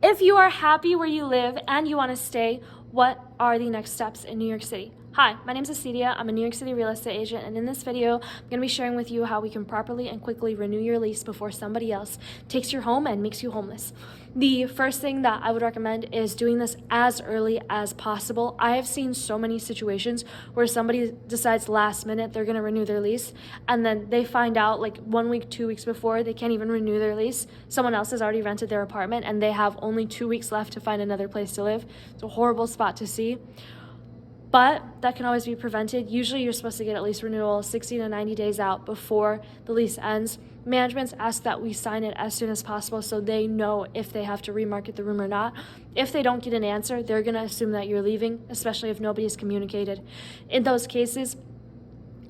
If you are happy where you live and you want to stay, what are the next steps in New York City? Hi, my name is Acedia. I'm a New York City real estate agent, and in this video, I'm going to be sharing with you how we can properly and quickly renew your lease before somebody else takes your home and makes you homeless. The first thing that I would recommend is doing this as early as possible. I have seen so many situations where somebody decides last minute they're going to renew their lease, and then they find out like 1 week, 2 weeks before they can't even renew their lease. Someone else has already rented their apartment, and they have only 2 weeks left to find another place to live. It's a horrible spot to see. But that can always be prevented. Usually you're supposed to get at least renewal 60 to 90 days out before the lease ends. Managements ask that we sign it as soon as possible so they know if they have to remarket the room or not. If they don't get an answer, they're going to assume that you're leaving, especially if nobody's communicated. In those cases,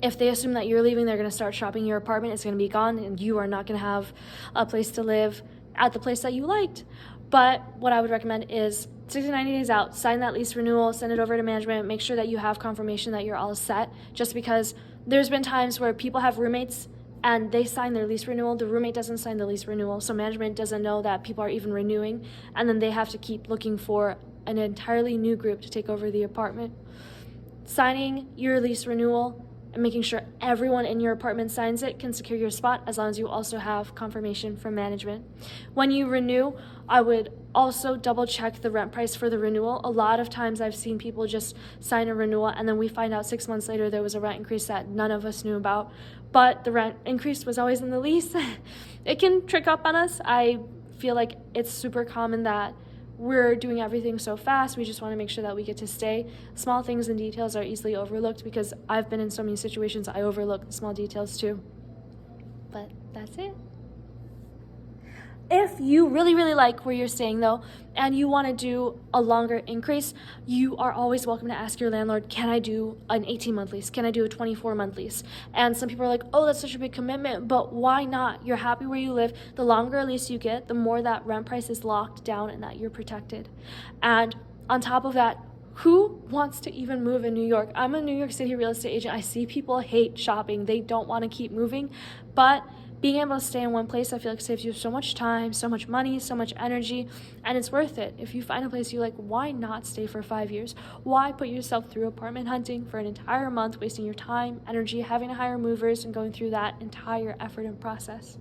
if they assume that you're leaving, they're going to start shopping your apartment. It's going to be gone, and you are not going to have a place to live at the place that you liked. But what I would recommend is 60 to 90 days out, sign that lease renewal, send it over to management, make sure that you have confirmation that you're all set, just because there's been times where people have roommates and they sign their lease renewal, the roommate doesn't sign the lease renewal, so management doesn't know that people are even renewing, and then they have to keep looking for an entirely new group to take over the apartment. Signing your lease renewal and making sure everyone in your apartment signs it can secure your spot, as long as you also have confirmation from management. When you renew, I would also double check the rent price for the renewal. A lot of times I've seen people just sign a renewal and then we find out 6 months later there was a rent increase that none of us knew about, but the rent increase was always in the lease. It can trick up on us. I feel like it's super common that we're doing everything so fast. We just want to make sure that we get to stay. Small things and details are easily overlooked, because I've been in so many situations I overlook the small details too. But that's it. If you really like where you're staying though, and you want to do a longer increase, you are always welcome to ask your landlord, can I do an 18-month lease? Can I do a 24-month lease? And some people are like, oh, that's such a big commitment, but why not? You're happy where you live. The longer a lease you get, the more that rent price is locked down and that you're protected. And on top of that, who wants to even move in New York? I'm a New York City real estate agent. I see people hate shopping. They don't want to keep moving, but being able to stay in one place, I feel like saves you so much time, so much money, so much energy, and it's worth it. If you find a place you like, why not stay for 5 years? Why put yourself through apartment hunting for an entire month, wasting your time, energy, having to hire movers, and going through that entire effort and process?